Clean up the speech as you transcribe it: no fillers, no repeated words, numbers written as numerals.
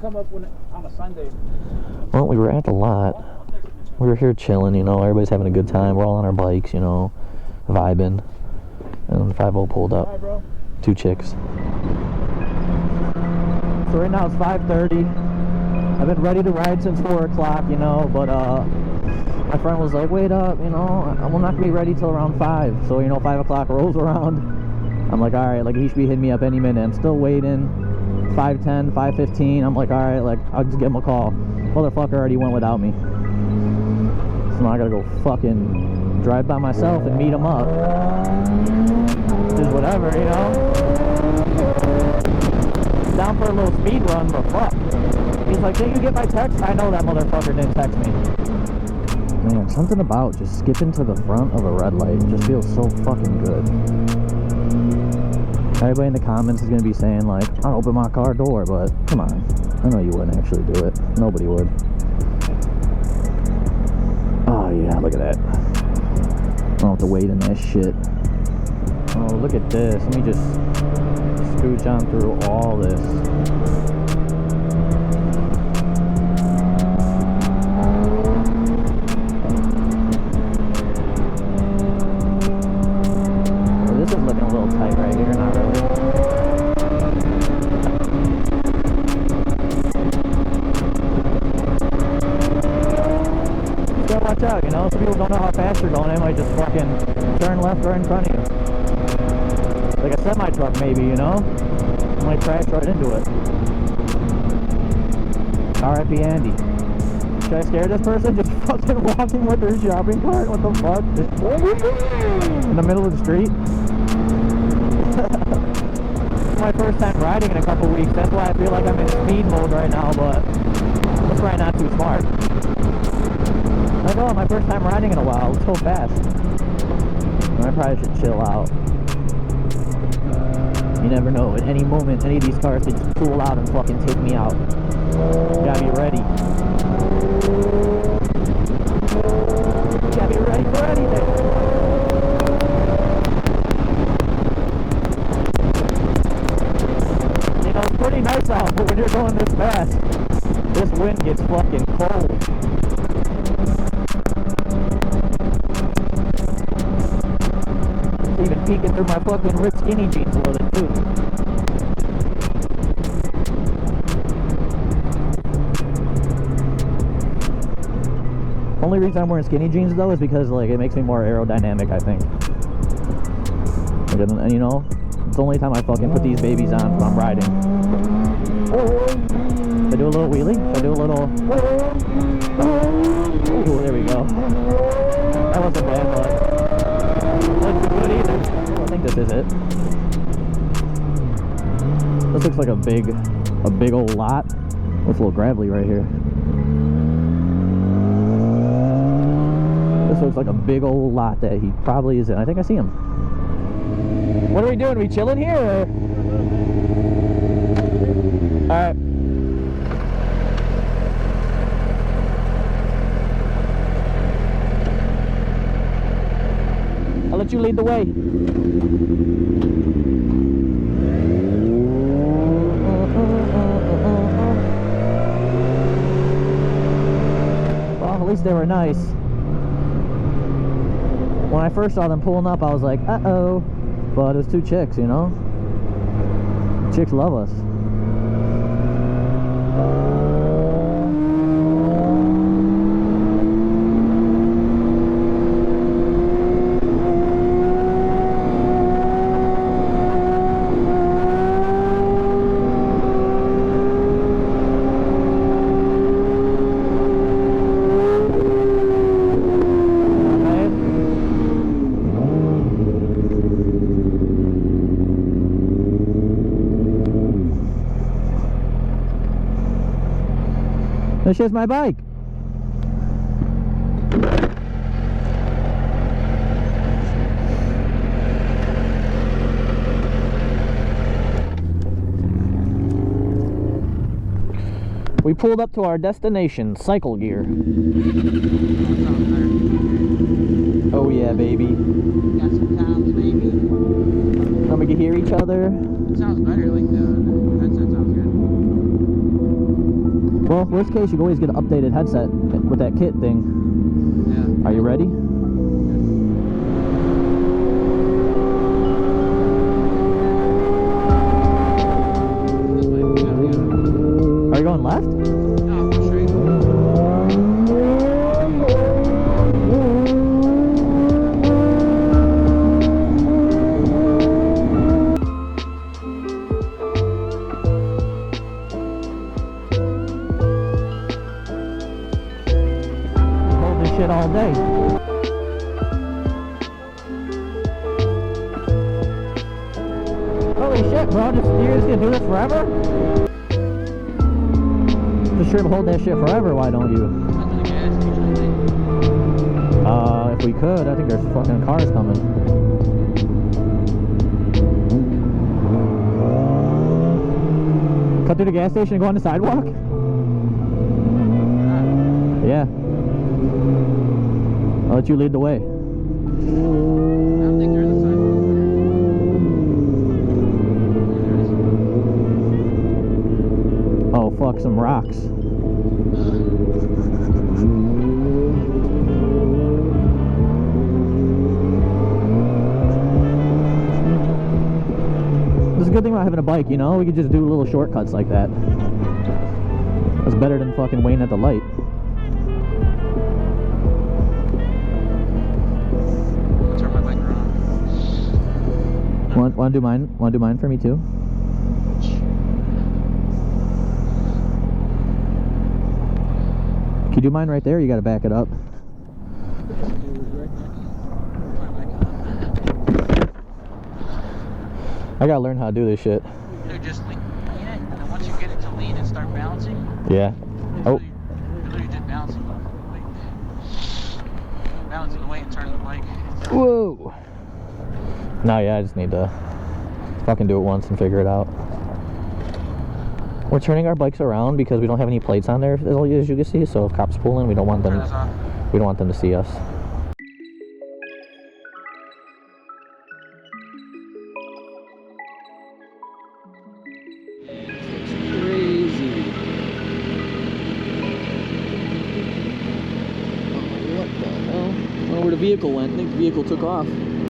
Come up on a Sunday. Well, we were at the lot. We were here chilling, you know, everybody's having a good time. We're all on our bikes, you know, vibing. And 5-0 pulled up. Hi, bro. 2 chicks. So right now it's 5:30. I've been ready to ride since 4 o'clock, you know, but my friend was like, wait up, you know, I'm not gonna be ready till around 5. So, you know, 5 o'clock rolls around. I'm like, alright, like he should be hitting me up any minute. I'm still waiting. 5:10, 5:15. I'm like, alright, like I'll just give him a call. Motherfucker already went without me. So now I gotta go fucking drive by myself and meet him up. Just whatever, you know. Down for a little speed run, but fuck. He's like, didn't you get my text? I know that motherfucker didn't text me. Man, something about just skipping to the front of a red light just feels so fucking good. Everybody in the comments is going to be saying like, I'll open my car door, but come on. I know you wouldn't actually do it. Nobody would. Oh yeah, look at that. I don't have to wait in that shit. Oh, look at this. Let me just scooch on through all this. Oh, this is looking a little tight right here, not really. Just gotta watch out, you know? Some people don't know how fast you're going. They might just fucking turn left right in front of you. Like a semi-truck maybe, you know? Might crash right into it. R.I.P. Andy. Should I scare this person? Just fucking walking with their shopping cart? What the fuck? Just in the middle of the street? It's my first time riding in a couple weeks. That's why I feel like I'm in speed mode right now, but that's probably not too smart. Like, oh, my first time riding in a while. It's so fast. I probably should chill out. You never know. At any moment, any of these cars could just pull out and fucking take me out. You gotta be ready. You gotta be ready for anything. You know, it's pretty nice out, but when you're going this fast, this wind gets fucking cold. It's even peeking through my fucking ripped skinny jeans a little bit too. Only reason I'm wearing skinny jeans though is because like it makes me more aerodynamic, I think. Like, and you know, it's the only time I fucking put these babies on when I'm riding. Should I do a little wheelie? Should I do a little... Ooh, there we go. That wasn't bad, but... Wasn't too good either. I think this is it. This looks like a big old lot. It's a little gravelly right here. This looks like a big old lot that he probably is in. I think I see him. What are we doing? Are we chilling here? Or? Alright. I'll let you lead the way. Well, at least they were nice. When I first saw them pulling up, I was like, uh-oh. But it was 2 chicks, you know? Chicks love us. That's just my bike. We pulled up to our destination, Cycle Gear. Oh yeah, baby. Got some toms, baby. Now we can hear each other. It sounds better, like the headset sounds good. Well, worst case, you can always get an updated headset with that kit thing. Yeah. Are you ready? This way. Yeah. Are you going left? No, I'm going straight. Hold this shit all day. Holy shit, bro! You're just gonna do this forever? Just sure to hold that shit forever. Why don't you? I'm to the gas station, I think. If we could, I think there's fucking cars coming. Cut through the gas station and go on the sidewalk? Yeah. I'll let you lead the way. I don't think there is a sidewalk over here. Oh fuck, some rocks. This is a good thing about having a bike, you know? We could just do little shortcuts like that. That's better than fucking waiting at the light. I'll turn my bike around. Want to do mine? Want to do mine for me too? Can you do mine right there? Or you gotta back it up. I gotta learn how to do this shit. Dude, just lean it, and then once you get it to lean and start balancing, Yeah. Oh. you're literally just balancing the weight. Balancing the weight and turning the bike. Whoa. No, yeah, I just need to fucking do it once and figure it out. We're turning our bikes around because we don't have any plates on there, as you can see. So if cops pull in, we don't want them. Turn this off. We don't want them to see us. Crazy. What the hell? I don't know where the vehicle went. I think the vehicle took off.